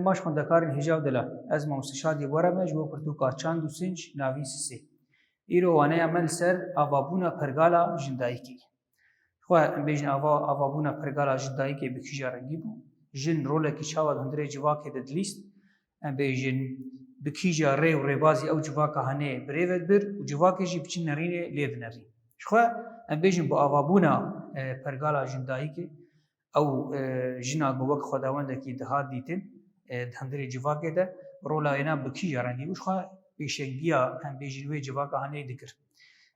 باش خوندکارین هجاو دلا از موسیقی ورمه جو پرتوکا چند و سنج ناوی سیسی ایرو وانه عمل سر آوابونا پرگالا جندایکی خو ام بیجن آوابونا پرگالا جندایکی بکیجا رنگی بو جن روله کی چاواد هندره جواکه ددلیست ام بیجن بکیجا ری و ریبازی او جواکه هنه بریود بر و جواکه جی بچین نرینه لید نری خو ام بیجن با آوابونا پرگالا جندایکی او جنا گوک خداوند کی دهات دیتن هندری جواکه ده رولا اینا بکیجا رنگی بوش خو بیشنگیا هم بیجنوی جواکه هنه دکر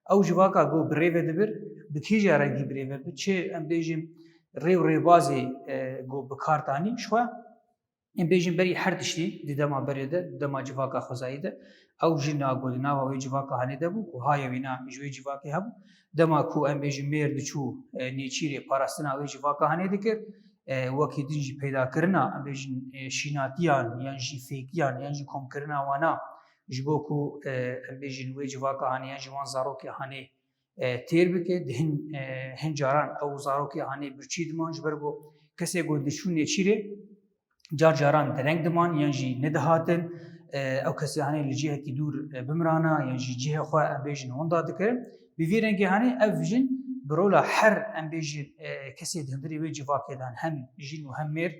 او جواکه گو بریو دبر بکیجا رنگی بریو دبر چه ام بیجن ری بازی گو بکارتانی شو ام بیجن بری هر تشتی دیدما بریده دما جواکه خزایی ده او جنا گو دنا و جواکه هنه ده بو کو های وینا جوی جواکه هب دما کو ام بیجن میر دچو نیچیری پاراستنا و جواکه هنه دکر وکی دنجی پیدا کرنا ام بیجن شیناتیان یان جی فیکیان یان جی کم کرنا وانا جبو کو ام بیجن و جواکه هنه یان جوان زاروکی هنه تیر بکه دهن هنجاران او زاروکی هنه برچی دمان جبرگو کسی گو دشون نیچیری جار جاران درنگ دمان یان جی ندهاتن او کسی هنه لجیه کی دور بمرانا یان جی جیه خواه ام بیجن وندا دکرن بویرنگی هنه افجن برولا هر ام بیجن کسی دهندری و جواکه دان هم جین و هم میر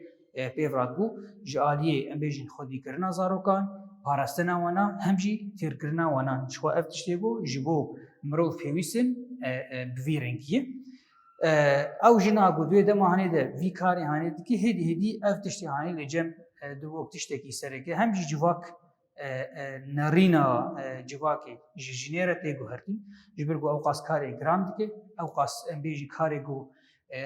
پیورات بو جالیه ام بیجن خودی کرنا زاروکان پاراستنا وانا هم جی تیر کرنا وانا شو افتشتیگو جبو مرو فیویسن بویرنگیه او جنا گودوی دما هنه ده وی کاری هنه ده کی هدی افتشتی هنه لجم دو وقتشته کی سرکه هم جی جواک نرینا جواکی جنیره تیگو هرتین جبرگو اوقاس کاری گراند که اوقاس ام بیجی کاری گو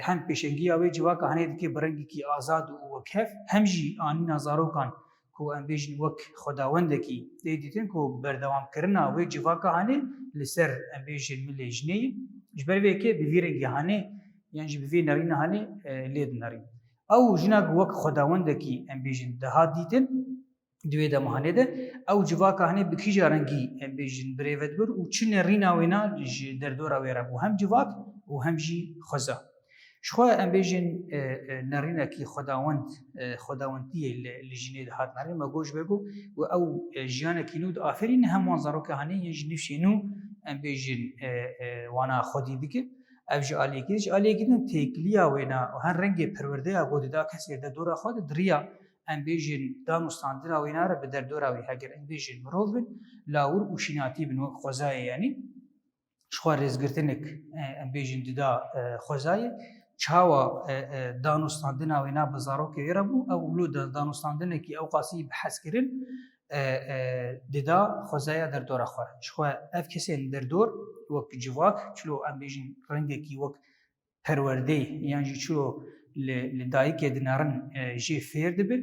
هم پیشنگی اوی جواک هنه ده کی برنگی کی آزاد و کف هم جی آنی نظارو کان کو ام بیجن وک خداوند کی دیدین کو بردوام کرنا اوی جواک هنه لسر ام بیجن ملی جنی جبر وی که بویرنگی هنه یعنی بوی نرینا هنه لید نری او جنا وک خداوند کی ام بیجن ده دیدن دوی ده مهانه ده او جواکه هنه بکیجا رنگی ام بیجن بریود بر و چن رینا وینا در دورا ویرا بو هم جواک و هم جی خزا شخوا ام بیجن نرینا کی خداوندی لجنه ده هات نری مگوش بگو و او جیانه کینود آفرین هم منظرو که هنه یج نفشینو ام بیجن وانا خودی بکه او جی آلیه کدن تیکلیا وینا و هر رنگ پرورده اگو دا کسی ده دورا خود دریا ام بیجن دانستاندنا ویناره به در دوراوی هگر ام بیجن مروف بن لاور و شیناتی بن وقت خوزای یعنی شخوار رزگرتنک ام بیجن ددا خوزای چاوا دانستاندنا وینا بزارو که ویرا بو او ولو دانستاندنا کی او قاسی بحث کرن ددا خوزای در دورا خواه شخوار اف کسی در دور وقت جواک چلو ام بیجن رنگی کی وقت پرورده یعنی چلو لدایک دنارن جی فیر دبل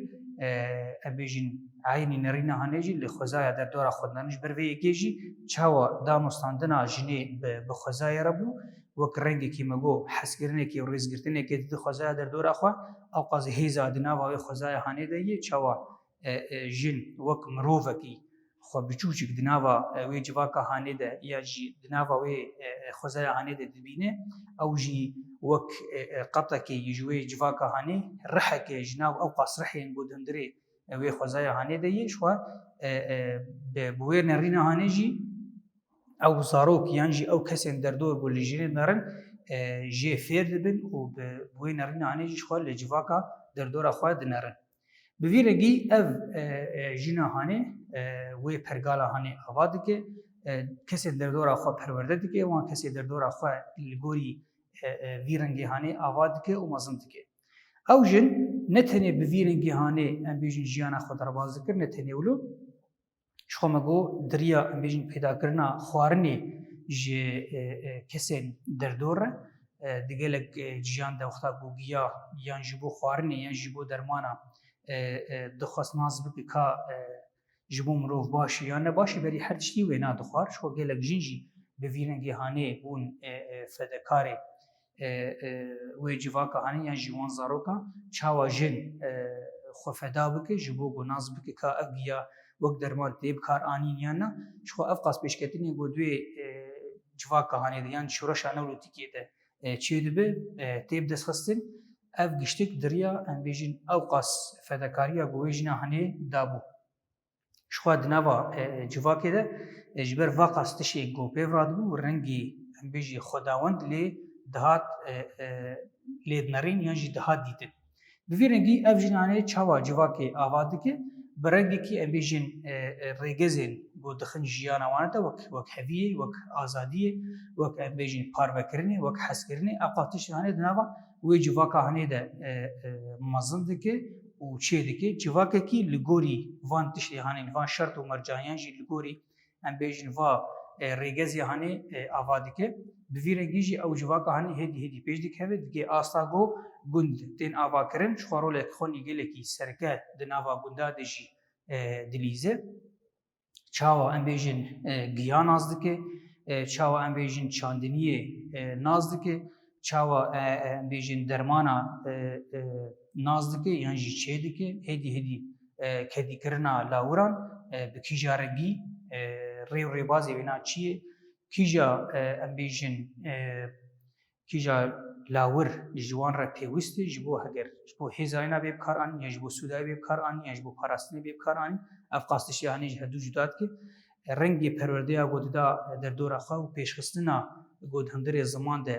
ابیجن عینی نرینا هنجی لخوزای در دورا خودنانش بروی یکیجی چاوا دانستاندنا جنی به خوزای ربو وک رنگی کی مگو حسگرنه کی ریزگرتنه کی د خوزای در دورا خو او قاضی هیزا دنا و خوزای هنه دی چاوا جن وک مروفه کی خو بچوچک دنا و وی جواکا هنه ده یا جی دنا و وی خوزای هنه ده دبینه او جی وك قطك يجوي جواكا هاني رحك جناو او قاس رحين بودندري وي خوزايا هاني دي شوا بوير نرينا هاني جي او زاروك يانجي او كسن دردور بول جيري نرن جي فير دبن و بوي نرينا هاني جي شوا لجواكا دردور اخوا دنرن بويرگي اف جنا هاني وي پرگالا هاني اوادك كسن دردور اخوا پرورده دكي وان كسن دردور اخوا لگوري ویرنگی هانه آواد که و مزند که او جن نتنه به ویرنگی هانه ام بیجن جیانا خود را باز کر نتنه ولو شخو مگو دریا ام بیجن پیدا کرنا خوارنی جه کسین در دور دیگه لگ جیان ده وقتا گوگیا یان جبو خوارنی یان جبو درمانا دخواست نازب که جبو مروف باشی یا نباشی بری هر تشتی وینا دخوار شخو گلگ جنجی به ویرنگی هانه بون فدکاره وی جواکا هنی یان جوان زاروکا چاوا جن خفدا بکه جبو گناز بکه کا اگیا وقت درمان تیب کار آنین یانا شخو افقاس پیشکتینی گو دوی جواکا هنی دیان شورش آنولو تیکیه ده چی دبه تیب دست خستن ev giştik diriya em bêjin ew qas fedekariya got wê jina henê dabû. Ji xwe di nava civakê de ji ber va qas tişê got pêv radibû rengê em bêjî xwedawend lê dihat lêdnerîn yan jî dihat dîtin. Bi vî rengî ev jinanê çawa civakê ava dike bi rengekî em bêjin rêgezên got dixin jiyana wan de wek heviyê, wek azadiyê, wek em bêjin parvekirinê, wek hezkirinê ev qas tiştî henê di nava wê civaka henê de mezin dike û çê dike. Civakekî li gorî van tiştê henê van şert û mercaniyan jî li gorî em bêjin va rêgezê henê ava dike. Bi vî rengî jî ew civaka henê hêdî hêdî pêş dikeve dike asta got gund tên avakirin ji xwe rolek xwenî gelekî serke di nava gunda de jî dilîze. Çawa em bêjin giya naz dike, çawa em bêjin çandiniyê naz dike, çawa em bêjin dermana naz dike yan jî çê dike, hêdî hêdî kedîkirina lawiran bi kîja rengî rêw rêbazê wêna çi ye, kîja em bêjin kîja lawir ji wan re pêwîst e ji bo heger ji bo hêzayîna bê bikar anîn yan ji bo sûdayê bê bikar anîn yan ji bo parastinê bê bikar anîn ev qas tiştê henê ji herdû cuda dike. Rengê perwerdeya got da derdora xwe û pêşxistina got hundirê ziman de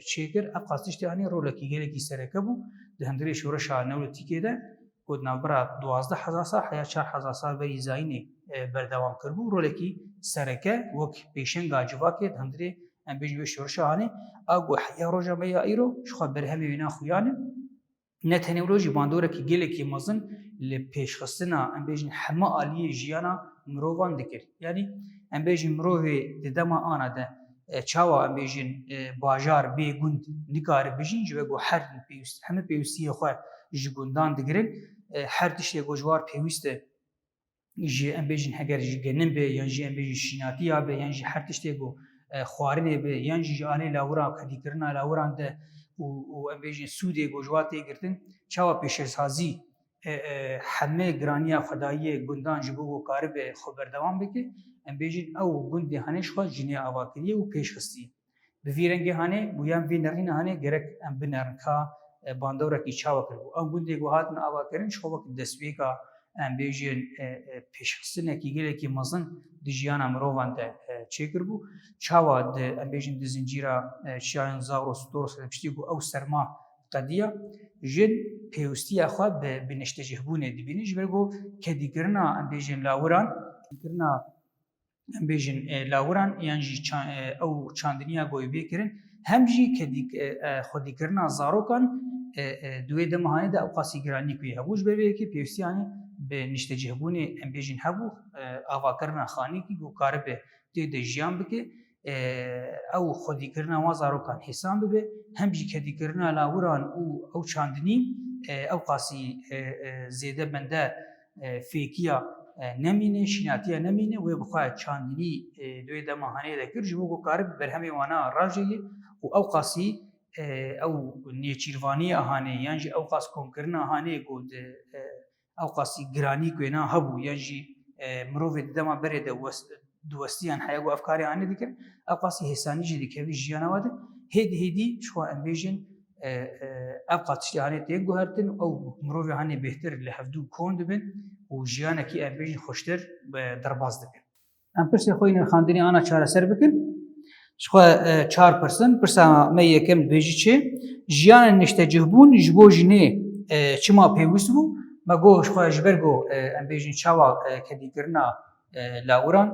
çêkir ev qas tiştê henê rolekî gelekî sereke bû di hundirê şoreşa newlîtîkê de got navbera 12,000 sal heya 4,000 sal berî zayînê berdewam kirbû rolekî sereke wek pêşenga civakê di hundirê em bêjin wê şoreşa henê ew got heya roja me ya îro ji xwe berhemê wêna xuyan e ne tenê wilo jî bandorekî gelekî mezin li pêşxistina em bêjin hema aliyê jiyana mirovan dikir. Yanî em bêjin mirovê di dema ana de çawa em bêjin bajar bê gund nikare bijîn ji we got her hemû pêwîstiyê xwe ji gundan digirin her tiştê got ji war pêwîst e ji em bêjin heger ji genin bê yan jî em bêjin şînatiya bê yan jî her tiştê got xwarinê bê yan jî ji alê lawiran kedîkirina lawiran de û em bêjin sûdê got ji war tê girtin çawa pêşesazî hemê giraniya xwedayiyê gundan ji bo got karibe xwe berdewam bike em bêjin ew gundê henê ji xwe jinê ava kiriye û pêşxistiye. Bi vî rengê henê bûyan vê nerîna henê gerek em binerin ka bandorekî çawa kirbû. Ew gundê got hatin avakirin ji xwe wek destpêka em bêjin pêşxistinekî gelekî mezin di jiyana mirovan de çêkirbû. Çawa di em bêjin di zincîra çiyayên Zagros Toros de piştî got ew serma qediya jin pêwîstiya xwe bi niştecihbûnê dibînin ji ber got kedîkirina em bêjin lawiran kedîkirina em bêjin lawiran yan jî ew çandiniya got bê kirin hem jî xwedîkirina zarokan di wê dema henê de ew qasî giranî pê hebû ji ber vê yekê pêwîstî henê bi niştecihbûnê em bêjin hebû avakirina xanîkî got karibe tê de jiyan bike ew xwedîkirina wan zarokan hêsan bibe hem jî kedîkirina lawiran û ew çandinî ew qasî zêde bende fêkiya nemîne şînatiya nemîne wê bi xwe çandinî di wê dema henê de kir ji bo got karib berhemê wana rajeyê û ew qasî ew nêçîrvaniya hanê yan jî ew qas komkirina hanê got ew qasî giranî ku wêna hebû yan jî mirovê di dema berê de diwestiyan heya got efkarê hanê dikir ew qasî hêsanî jî dikevî jiyana we de hêdî hêdî ji xwe em bêjin ev qas tiştê henê tê guhertin ew mirovê henê bêhtir li hevdû kon dibin û jiyanekî em bêjin xweştir derbas dikin. Em pirsê xwe yên xandinê ana çareser bikin ji xwe çar pirsin pirsa me yekem dibêjî çi jiyanên niştecihbûn ji bo jinê çima pêwîst bû me got ji xwe ji ber got em bêjin çawa kedîkirina lawiran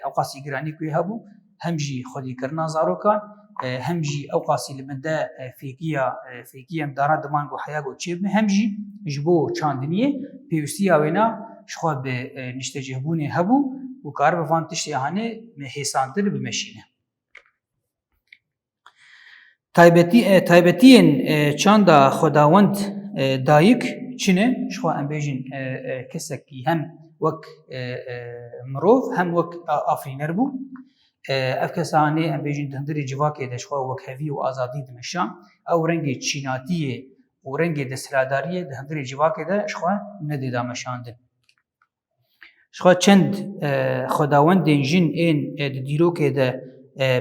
ew qasî giranî ku hebû hem jî xwedîkirina zarokan hem jî ew qasî li min de fêkiya em dana diman got heya got çêbin hem jî ji bo çandiniyê pêwîstiya wêna ji xwe bi niştecihbûnê hebû û karibe van tiştê henê hêsantir bimeşîne. Taybetiyên çanda xwedawend dayîk çi ne? Ji xwe em bêjin kesekî hem wek mirov hem wek afrîner bû. Ev kesa henê em bêjin di hundirê civakê de ji xwe wek hevî û azadî dimeşan. Ew rengê çînatiyê û rengê desthiladariyê di hundirê civakê de ji xwe nedê dameşandin. Ji xwe çend xwedawendên jin ên di dîrokê de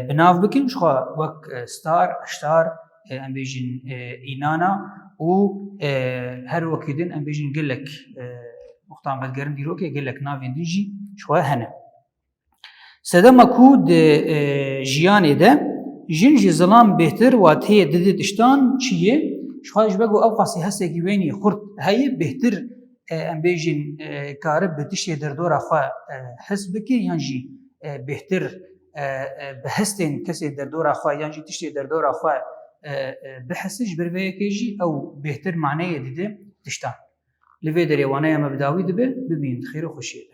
binav bikin ji xwe wek star, eştar, ام بیژن اینانا و هر وکیدن ام بیژن گلک مختام بدگرن دیرو که گلک ناوین دیجی شوه هنه سدم کود جیان ده جن جی ظلام بهتر واته دد تشتان چیه شوهش بگو او قاسی هسته گوینی خورد هی بهتر ام بیژن کار بتشی در دور خو حسب کی یعنی بهتر بهستن کسی در دور خو یعنی تشی در دور خو بحثش بروی کیجی او بهتر معنی دیده تشتان لوی دریوانه مبداوی دبه ببین خیر و خوشی